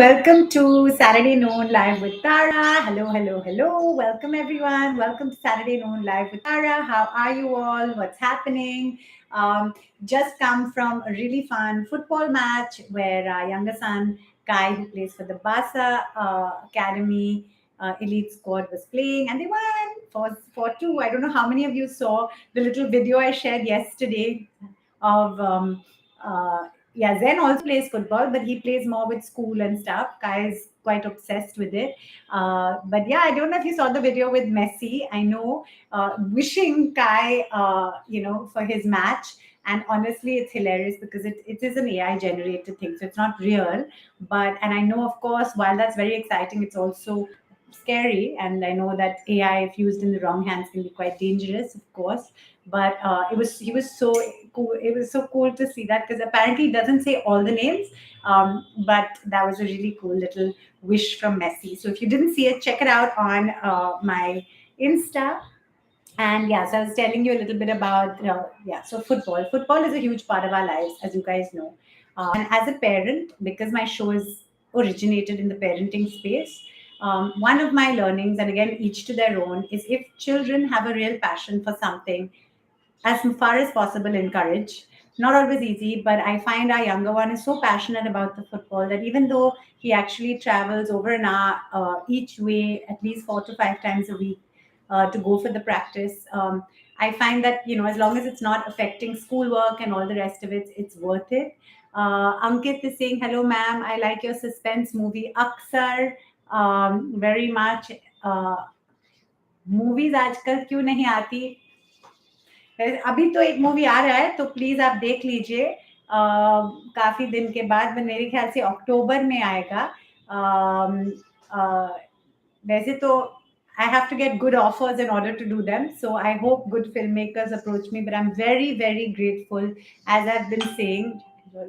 welcome to Saturday Noon Live with Tara. Hello, hello, hello. Welcome, everyone. Welcome to Saturday Noon Live with Tara. How are you all? What's happening? Um, just come from a really fun football match where our younger son, Kai, who plays for the Basa Academy elite squad, was playing and they won 4-2. I don't know how many of you saw the little video I shared yesterday of yeah, Zen also plays football, but he plays more with school and stuff. Kai is quite obsessed with it. But yeah, I don't know if you saw the video with Messi. I know, wishing Kai, for his match. And honestly, it's hilarious because it is an AI generated thing, so it's not real. And I know, of course, while that's very exciting, it's also scary. And I know that AI, if used in the wrong hands, can be quite dangerous, of course. But he was so cool. It was so cool to see that because apparently it doesn't say all the names, but that was a really cool little wish from Messi. So if you didn't see it, check it out on my Insta. And yeah, so I was telling you a little bit about so football is a huge part of our lives, as you guys know. And as a parent, because my show is originated in the parenting space, one of my learnings, and again each to their own, is if children have a real passion for something, as far as possible encourage. Not always easy, but I find our younger one is so passionate about the football that even though he actually travels over an hour each way at least 4 to 5 times a week to go for the practice, I find that, as long as it's not affecting schoolwork and all the rest of it, it's worth it. Ankit is saying, hello ma'am, I like your suspense movie Aksar very much. Movies आजकल क्यों नहीं आती? अभी तो एक movie आ रहा है, तो प्लीज आप देख लीजिए। काफी दिन के बाद, मेरे ख्याल से अक्टूबर में आएगा। वैसे तो I have to get good offers in order to do them, so I hope good filmmakers approach me, but I'm very very grateful, as I've been saying,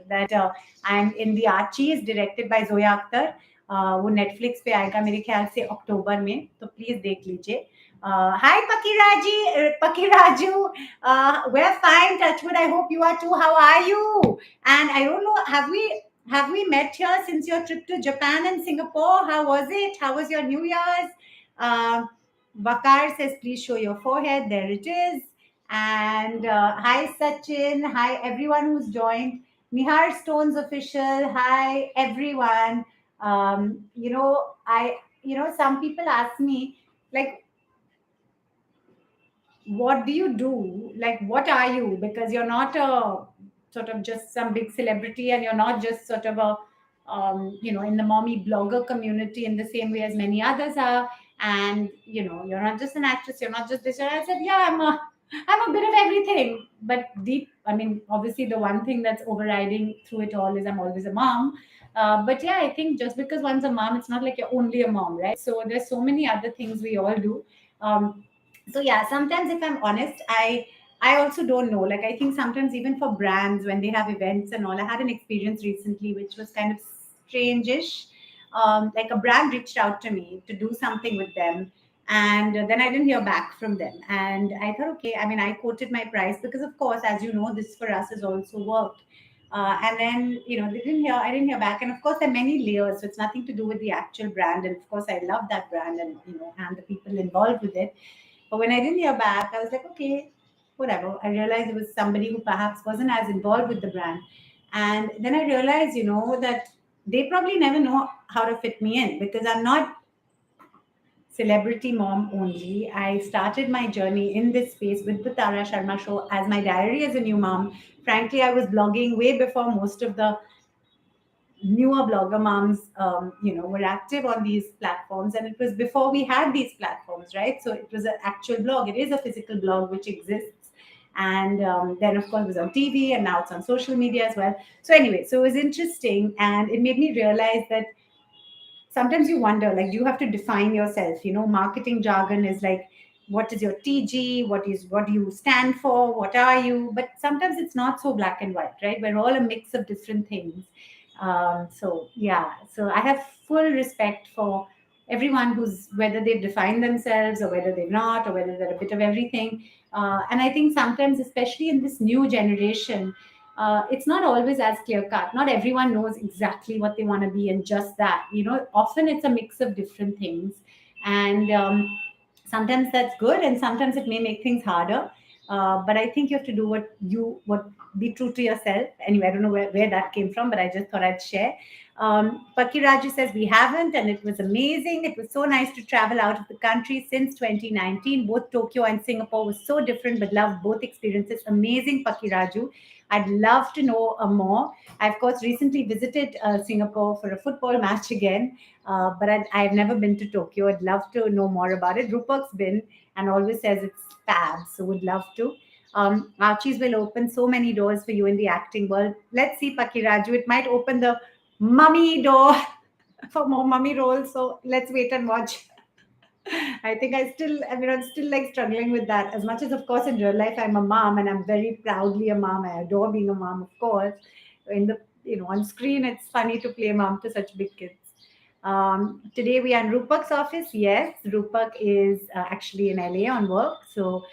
that I'm in the Archie is directed by Zoya Akhtar. वो Netflix पे आएगा मेरे ख्याल से अक्टूबर में, तो please देख लीजिए। Hi Pakiraju, we're fine, Touchwood. I hope you are too. How are you? And I don't know, have we met here since your trip to Japan and Singapore? How was it? How was your New Year's? Vakar says, please show your forehead. There it is. And hi Sachin. Hi everyone who's joined. Nihar Stones official. Hi everyone. Some people ask me, like, what do you do? Like, what are you? Because you're not a sort of just some big celebrity, and you're not just sort of a, in the mommy blogger community in the same way as many others are. And, you're not just an actress, you're not just this. And I said, yeah, I'm a bit of everything. But I mean, obviously, the one thing that's overriding through it all is I'm always a mom. But yeah, I think just because one's a mom, it's not like you're only a mom, right? So there's so many other things we all do. So yeah, sometimes if I'm honest, I also don't know. Like, I think sometimes even for brands when they have events and all, I had an experience recently which was kind of strange-ish. Like, a brand reached out to me to do something with them, and then I didn't hear back from them. And I thought, okay, I mean, I quoted my price because, of course, as you know, this for us has also worked. And then, I didn't hear back. And of course, there are many layers. So it's nothing to do with the actual brand. And of course, I love that brand and, and the people involved with it. But when I didn't hear back, I was like, okay, whatever. I realized it was somebody who perhaps wasn't as involved with the brand. And then I realized, that they probably never know how to fit me in because I'm not celebrity mom only. I started my journey in this space with the Tara Sharma Show as my diary as a new mom. Frankly, I was blogging way before most of the newer blogger moms, were active on these platforms. And it was before we had these platforms, right? So it was an actual blog. It is a physical blog which exists. And then, of course, it was on TV, and now it's on social media as well. So anyway, so it was interesting. And it made me realize that sometimes you wonder, like, you have to define yourself. Marketing jargon is like, what is your TG? What do you stand for? What are you? But sometimes it's not so black and white, right? We're all a mix of different things. So yeah, so I have full respect for everyone who's, whether they've defined themselves or whether they've not, or whether they're a bit of everything. And I think sometimes, especially in this new generation, it's not always as clear cut. Not everyone knows exactly what they want to be and just that. Often it's a mix of different things. And sometimes that's good, and sometimes it may make things harder. But I think you have to do what be true to yourself. Anyway, I don't know where that came from, but I just thought I'd share. Paki Raju says we haven't, and it was amazing. It was so nice to travel out of the country since 2019. Both Tokyo and Singapore was so different, but loved both experiences. Amazing, Paki Raju. I'd love to know more. I, of course, recently visited Singapore for a football match again, but I've never been to Tokyo. I'd love to know more about it. Rupak's been and always says it's fab, so would love to. Archie's will open so many doors for you in the acting world. Let's see, Pakiraju. It might open the mummy door for more mummy roles. So let's wait and watch. I think I'm still like struggling with that. As much as, of course, in real life, I'm a mom and I'm very proudly a mom. I adore being a mom, of course. On screen, it's funny to play mom to such big kids. Today we are in Rupak's office. Yes, Rupak is actually in LA on work. So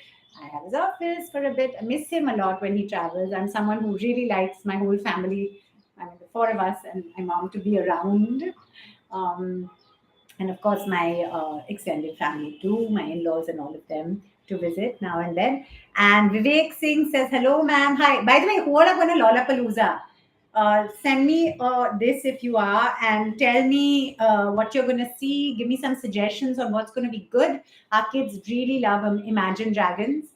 I have his office for a bit. I miss him a lot when he travels. I'm someone who really likes my whole family, I mean, the four of us and my mom to be around. Um, and of course my extended family too, my in-laws and all of them to visit now and then. And Vivek Singh says, hello, ma'am. Hi. By the way, who are going to Lollapalooza? Send me this if you are, and tell me what you're going to see. Give me some suggestions on what's going to be good. Our kids really love Imagine Dragons.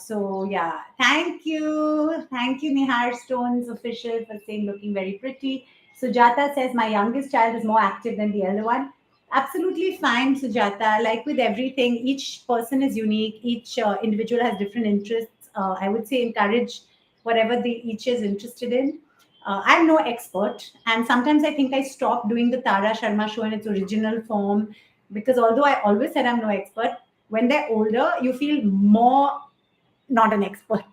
So yeah, thank you, Nihar Stones official, for saying looking very pretty. Sujata says my youngest child is more active than the elder one. Absolutely fine, Sujata. Like with everything, each person is unique. Each individual has different interests. I would say encourage whatever they each is interested in. I'm no expert, and sometimes I think I stopped doing the Tara Sharma show in its original form because although I always said I'm no expert, when they're older, you feel more not an expert.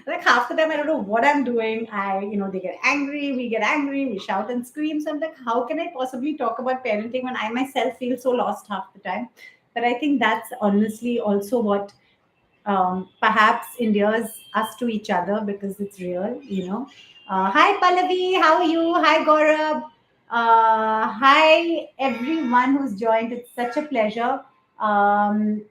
Like half the time, I don't know what I'm doing. They get angry, we get angry, we shout and scream. So I'm like, how can I possibly talk about parenting when I myself feel so lost half the time? But I think that's honestly also what perhaps endears us to each other because it's real. Hi, Pallavi. How are you? Hi, Gaurav. Hi, everyone who's joined. It's such a pleasure. Um,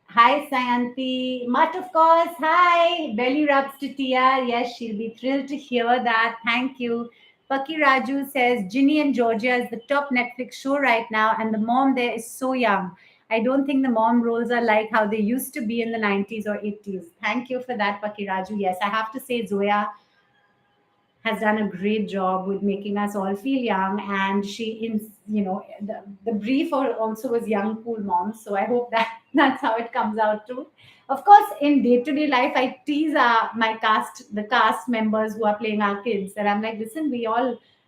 Hi, Sayanti. Mutt, of course. Hi. Belly rubs to Tia. Yes, she'll be thrilled to hear that. Thank you. Paki Raju says Ginny and Georgia is the top Netflix show right now, and the mom there is so young. I don't think the mom roles are like how they used to be in the 90s or 80s. Thank you for that, Paki Raju. Yes, I have to say, Zoya has done a great job with making us all feel young, and she in the brief also was young cool moms, so I hope that that's how it comes out too. Of course, in day-to-day life I tease the cast members who are playing our kids, and I'm like, listen,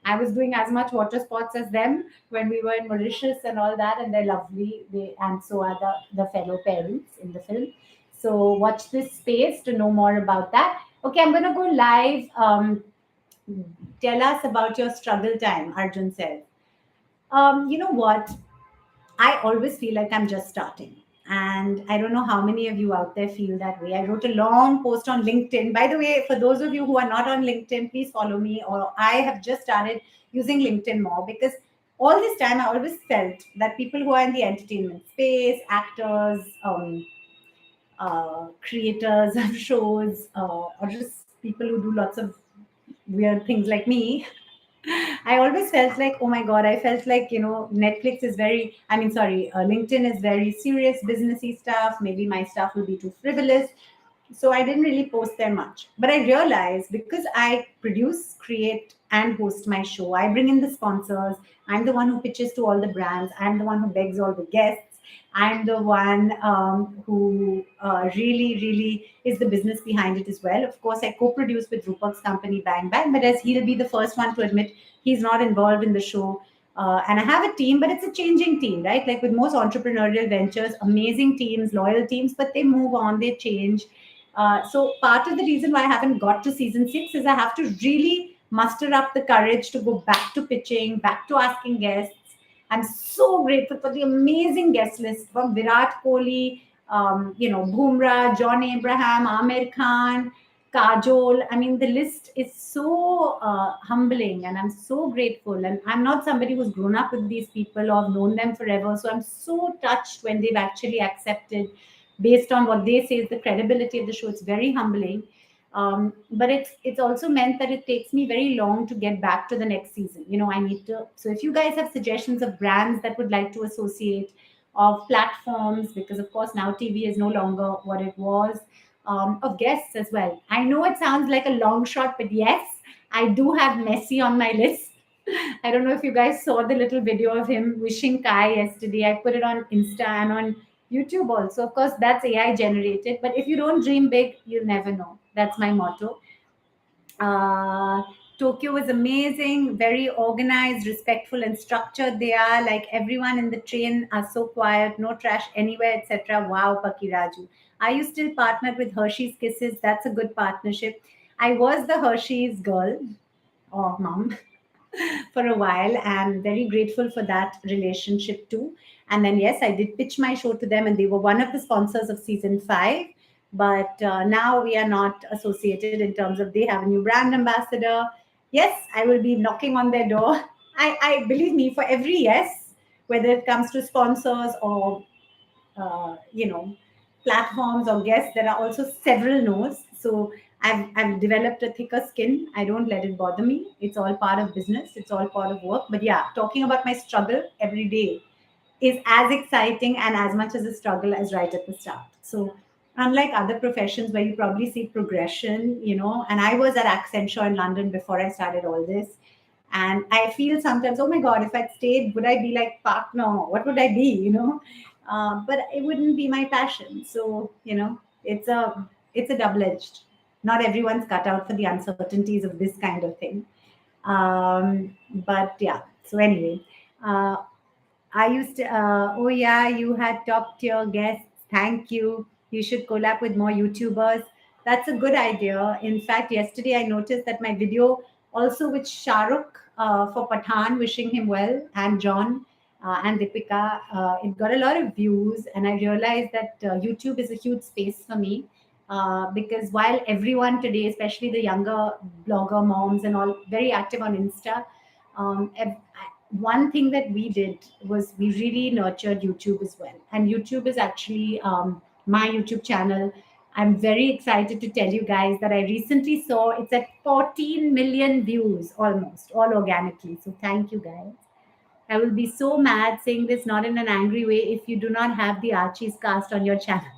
I was doing as much water sports as them when we were in Mauritius and all that, and they're lovely. And so are the fellow parents in the film. So watch this space to know more about that. Okay, I'm going to go live. Tell us about your struggle time, Arjun says. You know what? I always feel like I'm just starting. And I don't know how many of you out there feel that way. I wrote a long post on LinkedIn. By the way, for those of you who are not on LinkedIn, please follow me. Or I have just started using LinkedIn more because all this time I always felt that people who are in the entertainment space, actors, creators of shows, or just people who do lots of weird things like me, I always felt like, oh my God, I felt like, Netflix is LinkedIn is very serious, businessy stuff. Maybe my stuff will be too frivolous. So I didn't really post there much. But I realized because I produce, create, and host my show, I bring in the sponsors. I'm the one who pitches to all the brands. I'm the one who begs all the guests. I'm the one who really, really is the business behind it as well. Of course, I co-produce with Rupak's company, Bang Bang, but as he'll be the first one to admit, he's not involved in the show. And I have a team, but it's a changing team, right? Like with most entrepreneurial ventures, amazing teams, loyal teams, but they move on, they change. So part of the reason why I haven't got to season 6 is I have to really muster up the courage to go back to pitching, back to asking guests. I'm so grateful for the amazing guest list from Virat Kohli, Bhumrah, John Abraham, Amir Khan. Kajol. I mean, the list is so humbling, and I'm so grateful. And I'm not somebody who's grown up with these people or known them forever. So I'm so touched when they've actually accepted based on what they say is the credibility of the show. It's very humbling. But it's also meant that it takes me very long to get back to the next season. I need to. So if you guys have suggestions of brands that would like to associate, of platforms, because of course now TV is no longer what it was, of guests as well. I know it sounds like a long shot, but yes, I do have Messi on my list. I don't know if you guys saw the little video of him wishing Kai yesterday. I put it on Insta and on YouTube also. Of course, that's AI generated, but if you don't dream big, you'll never know. That's my motto. uh, Tokyo was amazing, very organized, respectful, and structured. They are like everyone in the train are so quiet, no trash anywhere, etc. Wow, Pakiraju. Are you still partnered with Hershey's Kisses? That's a good partnership. I was the Hershey's girl or mom for a while, and very grateful for that relationship too. And then yes, I did pitch my show to them, and they were one of the sponsors of season 5. But now we are not associated in terms of they have a new brand ambassador. Yes, I will be knocking on their door. I believe me, for every yes, whether it comes to sponsors or platforms or guests, there are also several no's. So I've developed a thicker skin. I don't let it bother me. It's all part of business. It's all part of work. But yeah, talking about my struggle every day is as exciting and as much as a struggle as right at the start. So unlike other professions where you probably see progression, and I was at Accenture in London before I started all this. And I feel sometimes, oh my God, if I'd stayed, would I be like partner? What would I be? But it wouldn't be my passion. So it's a double edged. Not everyone's cut out for the uncertainties of this kind of thing. But yeah. So anyway, uh, I used to, oh yeah, you had top tier guests. Thank you. You should collab with more YouTubers. That's a good idea. In fact, yesterday I noticed that my video also with Shahrukh for Pathan, wishing him well, and John and Deepika, it got a lot of views. And I realized that YouTube is a huge space for me. Because while everyone today, especially the younger blogger moms and all, very active on Insta, one thing that we did was we really nurtured YouTube as well. And YouTube is actually my YouTube channel. I'm very excited to tell you guys that I recently saw it's at 14 million views almost, all organically. So thank you guys. I will be so mad saying this not in an angry way if you do not have the Archie's cast on your channel.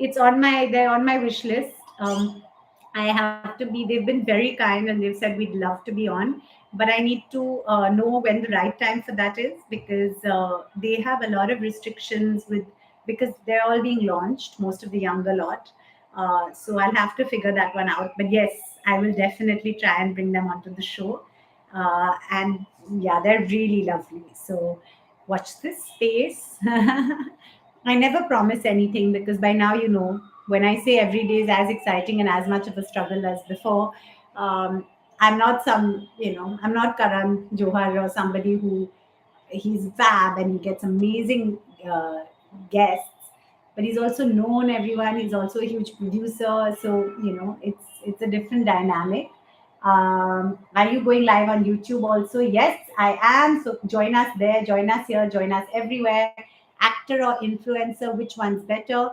They're on my wish list. I have to be, they've been very kind and they've said we'd love to be on, but I need to know when the right time for that is, because they have a lot of restrictions because they're all being launched, most of the younger lot. So I'll have to figure that one out. But yes, I will definitely try and bring them onto the show. And yeah, they're really lovely. So watch this space. I never promise anything because by now, when I say every day is as exciting and as much of a struggle as before, um, I'm not Karan Johar or somebody who he's fab and he gets amazing guests, but he's also known everyone. He's also a huge producer, so it's a different dynamic. Are you going live on YouTube also? Yes, I am. So join us there, join us here, join us everywhere. Actor or influencer, which one's better?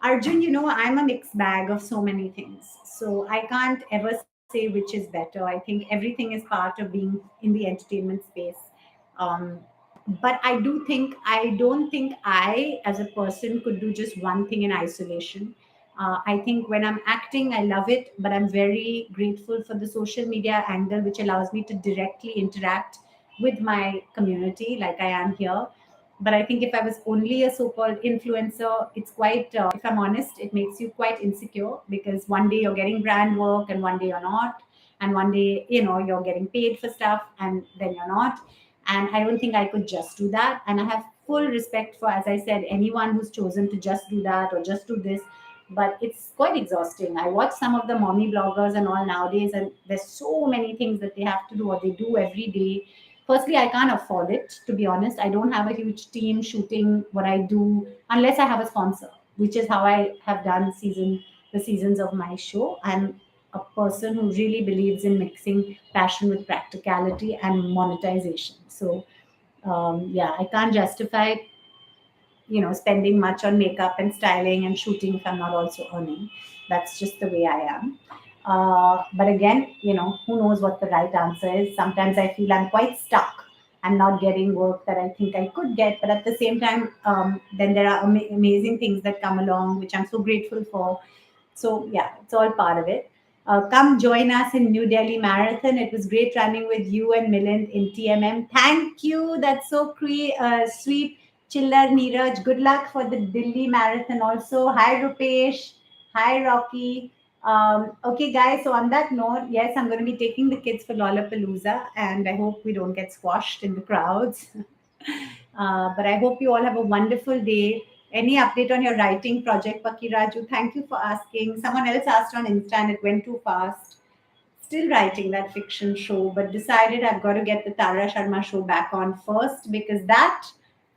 Arjun, I'm a mixed bag of so many things. So I can't ever say which is better. I think everything is part of being in the entertainment space. Um, but I don't think I, as a person, could do just one thing in isolation. I think when I'm acting, I love it, but I'm very grateful for the social media angle, which allows me to directly interact with my community like I am here. But I think if I was only a so-called influencer, it's quite, if I'm honest, it makes you quite insecure because one day you're getting brand work and one day you're not. And one day, you're getting paid for stuff and then you're not. And I don't think I could just do that. And I have full respect for, as I said, anyone who's chosen to just do that or just do this. But it's quite exhausting. I watch some of the mommy bloggers and all nowadays, and there's so many things that they have to do or they do every day. Firstly, I can't afford it, to be honest. I don't have a huge team shooting what I do unless I have a sponsor, which is how I have done season the seasons of my show. I'm a person who really believes in mixing passion with practicality and monetization. So, yeah, I can't justify spending much on makeup and styling and shooting if I'm not also earning. That's just the way I am. But again, who knows what the right answer is. Sometimes I feel I'm quite stuck. I'm not getting work that I think I could get, but at the same time, then there are amazing things that come along, which I'm so grateful for. So yeah, it's all part of it. Come join us in New Delhi Marathon. It was great running with you and Milind in TMM. Thank you. That's so sweet. Chillar Neeraj. Good luck for the Delhi Marathon also. Hi Rupesh. Hi Rocky. Okay, guys. So on that note, yes, I'm going to be taking the kids for Lollapalooza, and I hope we don't get squashed in the crowds. But I hope you all have a wonderful day. Any update on your writing project, Pakiraju? Thank you for asking. Someone else asked on Insta and it went too fast. Still writing that fiction show, but decided I've got to get the Tara Sharma show back on first because that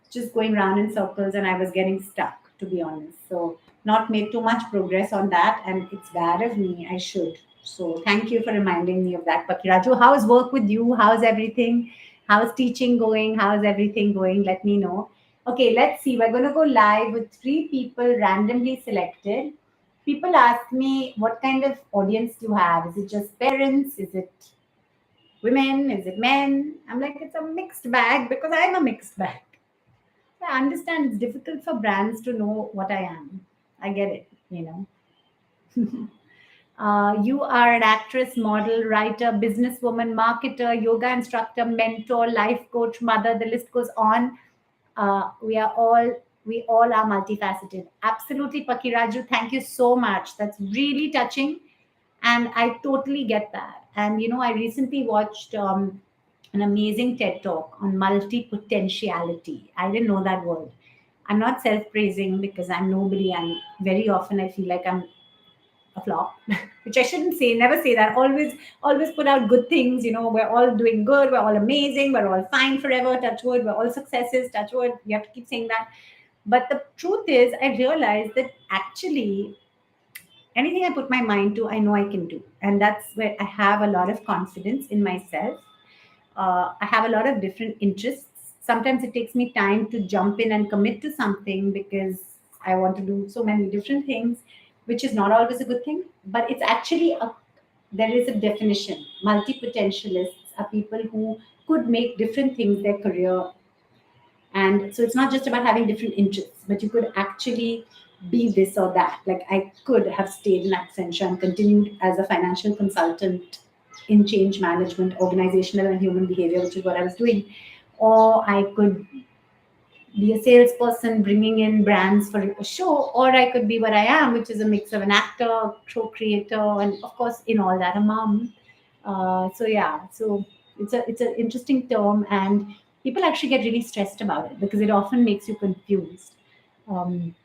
just going round in circles and I was getting stuck, to be honest. So, not made too much progress on that, and it's bad of me. I should. So, thank you for reminding me of that, Pakiraju. How's work with you? How's everything? How's teaching going? How's everything going? Let me know. Okay, let's see. We're going to go live with three people randomly selected. People ask me, what kind of audience do you have? Is it just parents? Is it women? Is it men? I'm like, it's a mixed bag because I'm a mixed bag. I understand it's difficult for brands to know what I am. I get it. You are an actress, model, writer, businesswoman, marketer, yoga instructor, mentor, life coach, mother. The list goes on. We all are multifaceted. Absolutely, Pakiraju. Thank you so much. That's really touching, and I totally get that. And I recently watched an amazing TED talk on multi potentiality. I didn't know that word. I'm not self praising because I'm nobody, and very often I feel like I'm a flop, which I shouldn't say. Never say that. Always put out good things. We're all doing good. We're all amazing. We're all fine forever. Touch wood. We're all successes. Touch wood. You have to keep saying that. But the truth is, I realized that actually anything I put my mind to, I know I can do, and that's where I have a lot of confidence in myself. I have a lot of different interests. Sometimes it takes me time to jump in and commit to something because I want to do so many different things, which is not always a good thing. But it's actually there is a definition. Multi potentialists are people who could make different things their career, and so it's not just about having different interests, but you could actually be this or that. Like I could have stayed in Accenture and continued as a financial consultant in change management, organizational and human behavior, which is what I was doing. Or I could be a salesperson bringing in brands for a show, or I could be what I am, which is a mix of an actor, show creator, and of course, in all that, a mom. So yeah, so it's an interesting term, and people actually get really stressed about it because it often makes you confused. Um,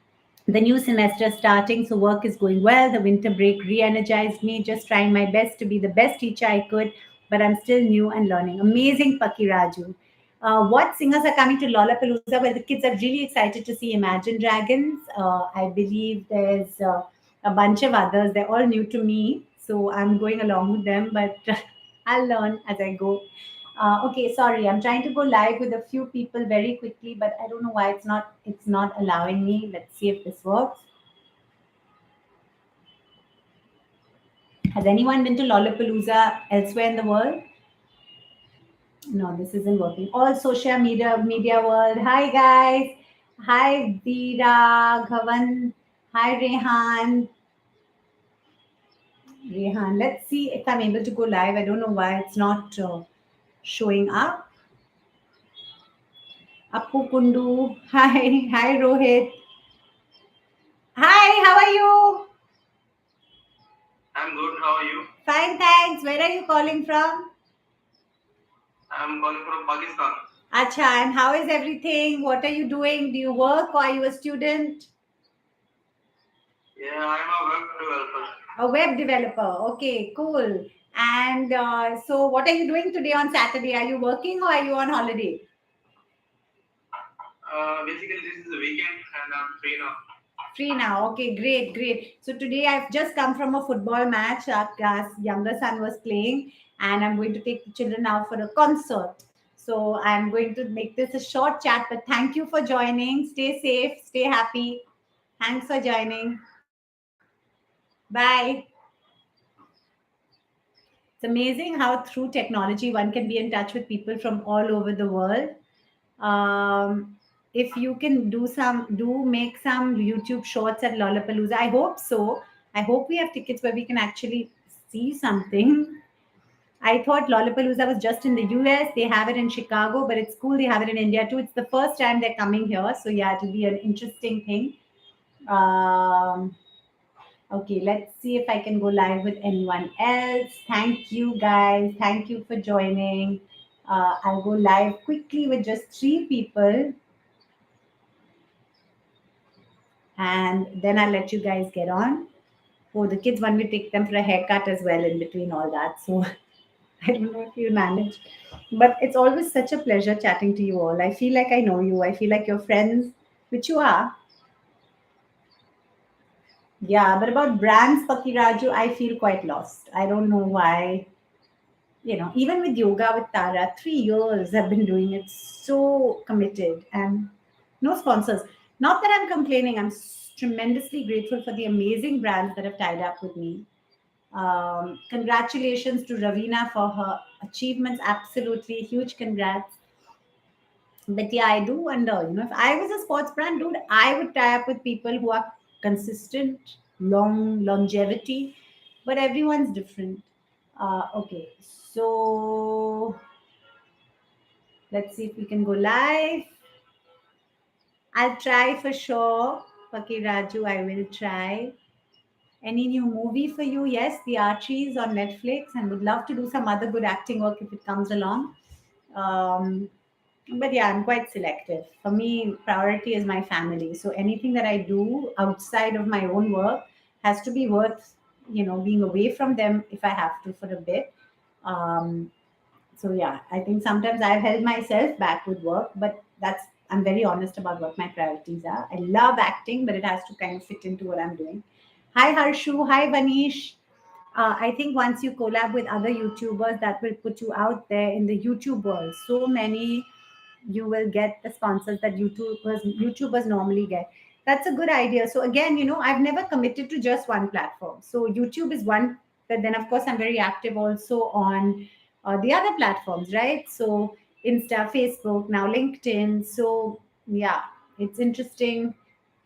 the new semester starting, so work is going well. The winter break re-energized me. Just trying my best to be the best teacher I could, but I'm still new and learning. Amazing, Pakiraju. What singers are coming to Lollapalooza? Well, the kids are really excited to see Imagine Dragons. I believe there's a bunch of others. They're all new to me, so I'm going along with them, but I'll learn as I go. Okay, sorry, I'm trying to go live with a few people very quickly, but I don't know why it's not allowing me. Let's see if this works. Has anyone been to Lollapalooza elsewhere in the world? No, this isn't working. All social media world. Hi guys. Hi Veera, Ghavan. Hi Rehan. Rehan. Let's see if I'm able to go live. I don't know why it's not showing up. Appu Kundu. Hi. Hi Rohit. Hi, how are you? I'm good. How are you? Fine, thanks. Where are you calling from? I'm calling from Pakistan. Acha, and how is everything? What are you doing? Do you work or are you a student? Yeah, I'm a web developer. A web developer. Okay, cool. And so, what are you doing today on Saturday? Are you working or are you on holiday? Basically, this is a weekend and I'm free now. Free now. Okay, great, great. So today I've just come from a football match. Our younger son was playing, and I'm going to take the children now for a concert. So I'm going to make this a short chat, but thank you for joining. Stay safe, stay happy. Thanks for joining. Bye. It's amazing how through technology one can be in touch with people from all over the world. If you can do make some YouTube shorts at Lollapalooza, I hope so. I hope we have tickets where we can actually see something. I thought Lollapalooza was just in the US. They have it in Chicago, but it's cool. They have it in India too. It's the first time they're coming here, so yeah, it'll be an interesting thing. Um, Okay, let's see if I can go live with anyone else. Thank you, guys. Thank you for joining. I'll go live quickly with just three people, and then I'll let you guys get on. Oh, the kids want me to take them for a haircut as well in between all that. So I don't know if you'll manage. But it's always such a pleasure chatting to you all. I feel like I know you. I feel like you're friends, which you are. Yeah, but about brands, Pakiraju, I feel quite lost. I don't know why. Even with yoga with Tara, 3 years I've been doing it, so committed, and no sponsors. Not that I'm complaining, I'm tremendously grateful for the amazing brands that have tied up with me. Congratulations to Ravina for her achievements. Absolutely huge congrats. But yeah, I do wonder, if I was a sports brand, dude, I would tie up with people who are consistent, longevity, but everyone's different. Okay, so let's see if we can go live. I'll try for sure. Paki Raju, I will try. Any new movie for you? Yes, The Archies on Netflix, and would love to do some other good acting work if it comes along. Um, but yeah, I'm quite selective. For me, priority is my family. So anything that I do outside of my own work has to be worth, being away from them if I have to for a bit. Um, so yeah, I think sometimes I've held myself back with work, but I'm very honest about what my priorities are. I love acting, but it has to kind of fit into what I'm doing. Hi Harshu, hi Vanish. I think once you collab with other YouTubers, that will put you out there in the YouTube world. So many you will get the sponsors that YouTubers normally get. That's a good idea. So again, I've never committed to just one platform. So YouTube is one, but then of course I'm very active also on the other platforms, right? So Insta, Facebook, now LinkedIn. So yeah, it's interesting.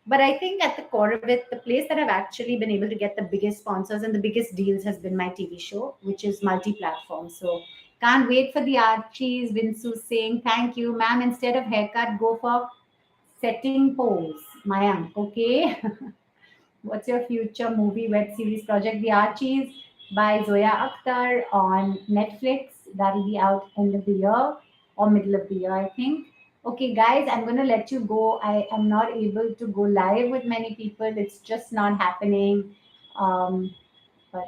But I think at the core of it, the place that I've actually been able to get the biggest sponsors and the biggest deals has been my TV show, which is multi-platform. So can't wait for the Archies. Vinsu saying, thank you, ma'am. Instead of haircut, go for setting pose. Mayank, okay? What's your future movie web series project? The Archies by Zoya Akhtar on Netflix. That'll be out end of the year or middle of the year, I think. Okay, guys, I'm going to let you go. I am not able to go live with many people. It's just not happening. Um, but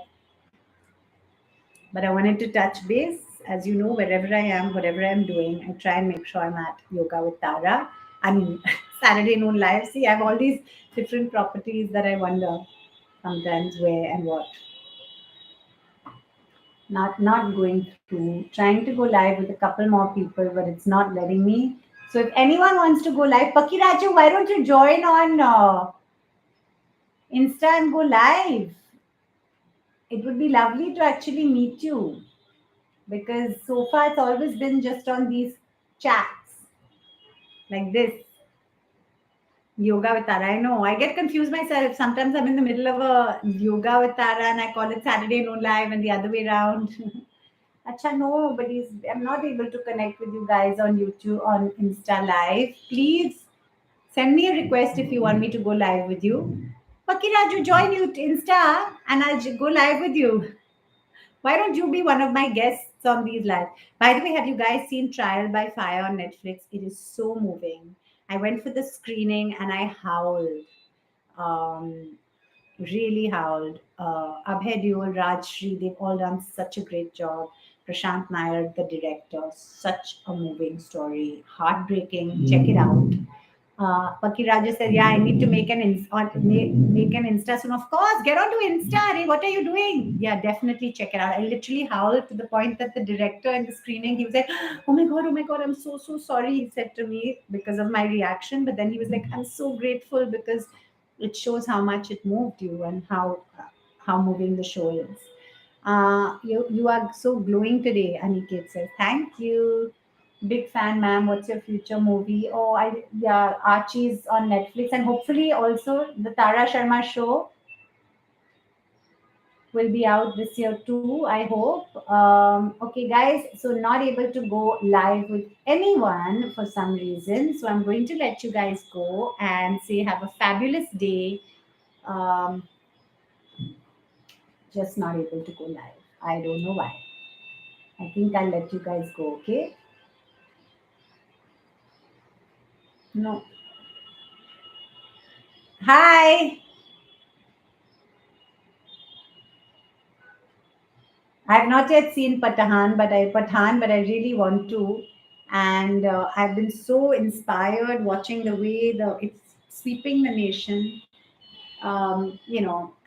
but I wanted to touch base. As you know, wherever I am, whatever I'm doing, I try and make sure I'm at Yoga with Tara. I mean, Saturday Noon Live. See, I have all these different properties that I wonder sometimes where and what. Not going through. Trying to go live with a couple more people, but it's not letting me. So if anyone wants to go live, Pakiraju, why don't you join on Insta and go live? It would be lovely to actually meet you because so far it's always been just on these chats like this. Yoga with Tara. I know. I get confused myself. Sometimes I'm in the middle of a yoga with Tara and I call it Saturday Noon Live and the other way around. Acha, no, but I'm not able to connect with you guys on YouTube, on Insta Live. Please send me a request if you want me to go live with you. Pakiraju, join you to Insta and I'll go live with you. Why don't you be one of my guests on these lives? By the way, have you guys seen Trial by Fire on Netflix? It is so moving. I went for the screening and I howled. Um, really howled. Abhay Deol, Raj Shri, they've all done such a great job. Prashant Nair, the director, such a moving story, heartbreaking. Check it out. Paki Raja said, "Yeah, I need to make make an Insta soon." Of course, get onto Insta. Hey, what are you doing? Yeah, definitely check it out. I literally howled to the point that the director in the screening, he was like, oh my god, I'm so sorry." He said to me because of my reaction, but then he was like, "I'm so grateful because it shows how much it moved you and how moving the show is." You are so glowing today, Aniket says. Thank you. Big fan, ma'am. What's your future movie? Oh, yeah, Archie's on Netflix, and hopefully also the Tara Sharma Show will be out this year too. I hope. Okay, guys. So not able to go live with anyone for some reason, so I'm going to let you guys go and say have a fabulous day. Um, just not able to go live. I don't know why. I think I'll let you guys go. Okay. No. Hi. I have not yet seen Pathan, but I really want to. And I've been so inspired watching the way the it's sweeping the nation. I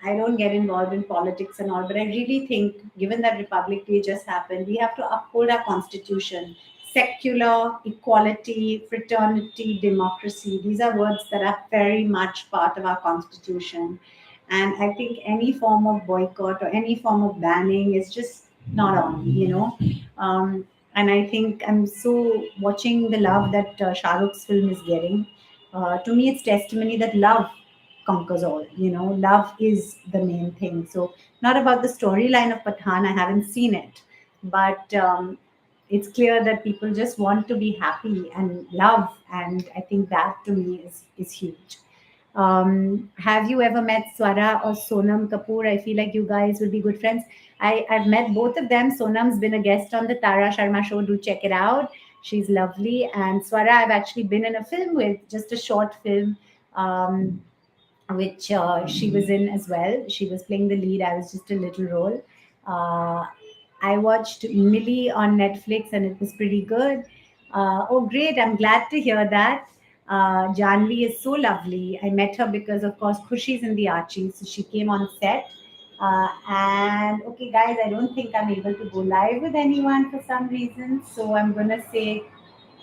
don't get involved in politics and all, but I really think, given that Republic Day just happened, we have to uphold our constitution. Secular, equality, fraternity, democracy. These are words that are very much part of our constitution. And I think any form of boycott or any form of banning is just not on. And I think I'm so watching the love that Shah Rukh's film is getting. To me, it's testimony that love conquers all. Love is the main thing. So, not about the storyline of Pathan, I haven't seen it, but it's clear that people just want to be happy and love, and I think that to me is huge. Have you ever met Swara or Sonam Kapoor? I feel like you guys would be good friends. I've met both of them. Sonam's been a guest on the Tara Sharma Show. Do check it out. She's lovely. And Swara, I've actually been in a film with, just a short film. Which she was in as well. She was playing the lead. I was just a little role. Uh, I watched Millie on Netflix and it was pretty good. Oh, great. I'm glad to hear that. Janvi is so lovely. I met her because, of course, Khushi's in the Archie. So she came on set. And okay, guys, I don't think I'm able to go live with anyone for some reason. So I'm going to say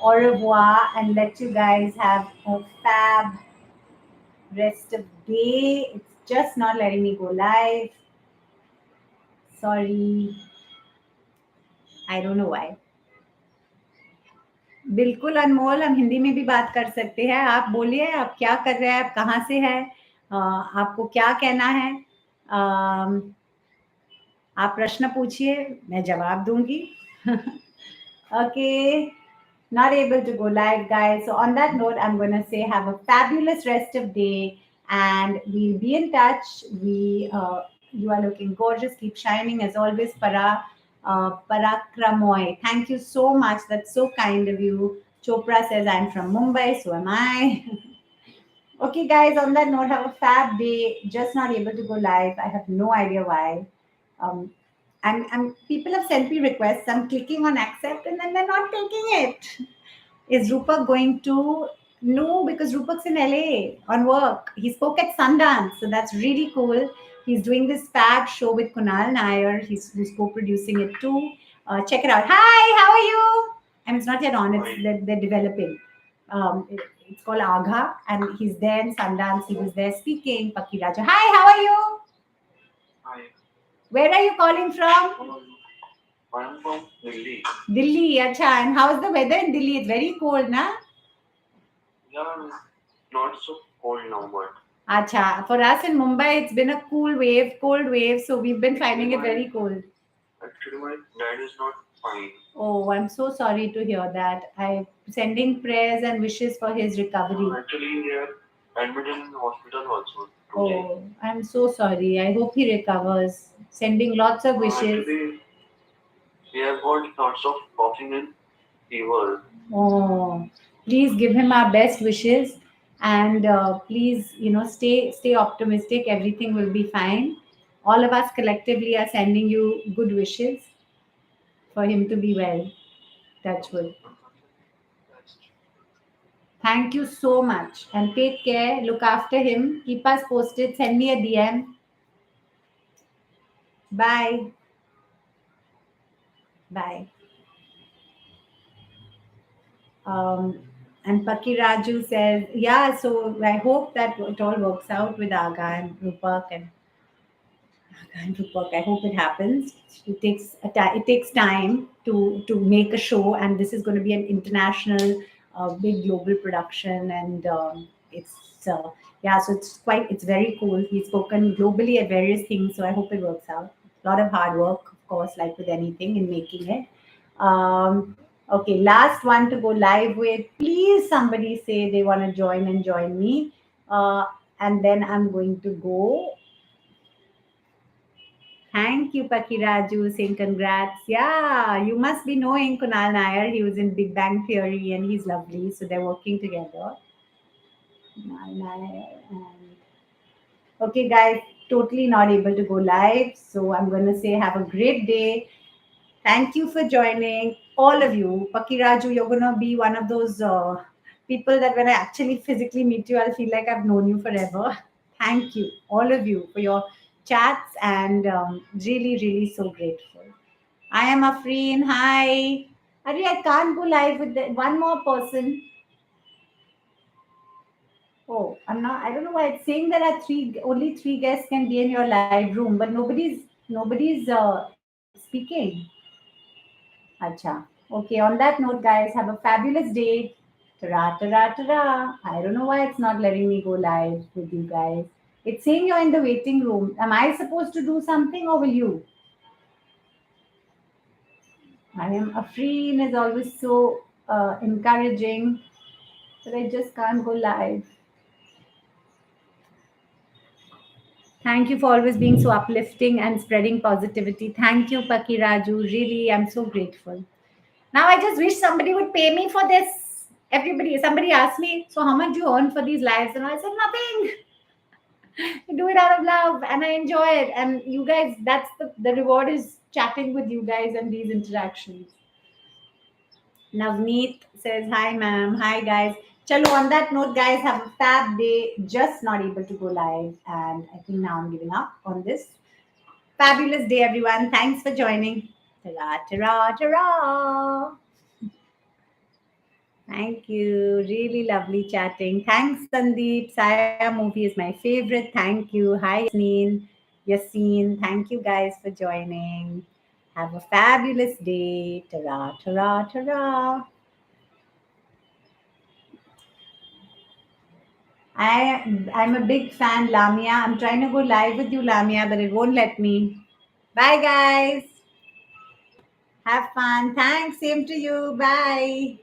au revoir and let you guys have a fab rest of day. It's just not letting me go live. Sorry, I don't know why. बिल्कुल अनमोल, हम हिंदी में भी बात कर सकते हैं। आप बोलिए, आप क्या कर रहे हैं, आप कहाँ से हैं, आपको क्या कहना है? आप प्रश्न पूछिए, मैं जवाब दूंगी. Okay, not able to go live, guys. So on that note, I'm gonna say have a fabulous rest of day, and we'll be in touch. You are looking gorgeous. Keep shining as always, Parakramoy. Thank you so much. That's so kind of you. Chopra says I'm from Mumbai, so am I. Okay, guys. On that note, have a fab day. Just not able to go live. I have no idea why. Um, and people have sent me requests. I'm clicking on accept, and then they're not taking it. Is Rupak going to? No, because Rupak's in LA on work. He spoke at Sundance, so that's really cool. He's doing this fab show with Kunal Nair. Who's co-producing it too. Check it out. Hi, how are you? And it's not yet on. They're developing. It's called Agha, and he's there in Sundance. He was there speaking. Paki Raja. Hi, how are you? Hi. Where are you calling from? I'm from Delhi. Delhi, acha. And how's the weather in Delhi? It's very cold, na? Yeah, not so cold now, but Acha. For us in Mumbai, it's been a cold wave. So we've been finding it very cold. actually my dad is not fine. Oh, I'm so sorry to hear that. I'm sending prayers and wishes for his recovery. Actually, they are admitted in hospital also today. Oh, I'm so sorry. I hope he recovers. Sending lots of wishes. Actually, he has got lots of coughing and fever. Oh, please give him our best wishes, and please, stay optimistic. Everything will be fine. All of us collectively are sending you good wishes for him to be well. Touch wood. Thank you so much. And take care. Look after him. Keep us posted. Send me a DM. Bye. Bye. Um, and Paki Raju says, yeah, so I hope that it all works out with Aga and Rupak and Rupak. I hope it happens. It takes time to make a show, and this is going to be an international, big global production, and yeah, so it's very cool. He's spoken globally at various things, so I hope it works out. A lot of hard work, of course, like with anything in making it. Okay, last one to go live with. Please, somebody say they want to join and join me. And then I'm going to go. Thank you, Pakiraju, saying congrats. Yeah, you must be knowing Kunal Nair. He was in Big Bang Theory and he's lovely. So they're working together. Kunal Nair and okay, guys, totally not able to go live. So I'm going to say have a great day. Thank you for joining, all of you. Pakiraju, you're gonna be one of those people that when I actually physically meet you, I'll feel like I've known you forever. Thank you, all of you, for your chats and really, really so grateful. I am Afreen. Hi. Ari, I can't go live with one more person. Oh, I'm not. I don't know why it's saying there are only three guests can be in your live room, but nobody's speaking. Acha. Okay, on that note, guys, have a fabulous day. Tara, tara, tara. I don't know why it's not letting me go live with you guys. It's saying you're in the waiting room. Am I supposed to do something or will you? I am Afreen is always so encouraging, but I just can't go live. Thank you for always being so uplifting and spreading positivity. Thank you, Paki Raju. Really, I'm so grateful. Now I just wish somebody would pay me for this. Somebody asked me, so how much do you earn for these lives? And I said, nothing. I do it out of love and I enjoy it. And you guys, that's the reward is chatting with you guys and these interactions. Navneet says, hi, ma'am. Hi, guys. Chalo, on that note, guys, have a fab day. Just not able to go live. And I think now I'm giving up on this. Fabulous day, everyone. Thanks for joining. Ta-ra, ta-ra, ta-ra. Thank you. Really lovely chatting. Thanks, Sandeep. Saya movie is my favorite. Thank you. Hi, Yasneen. Yassine. Thank you guys for joining. Have a fabulous day. Ta-ra, ta-ra, ta-ra. I'm a big fan, Lamia. I'm trying to go live with you, Lamia, but it won't let me. Bye, guys. Have fun. Thanks. Same to you. Bye.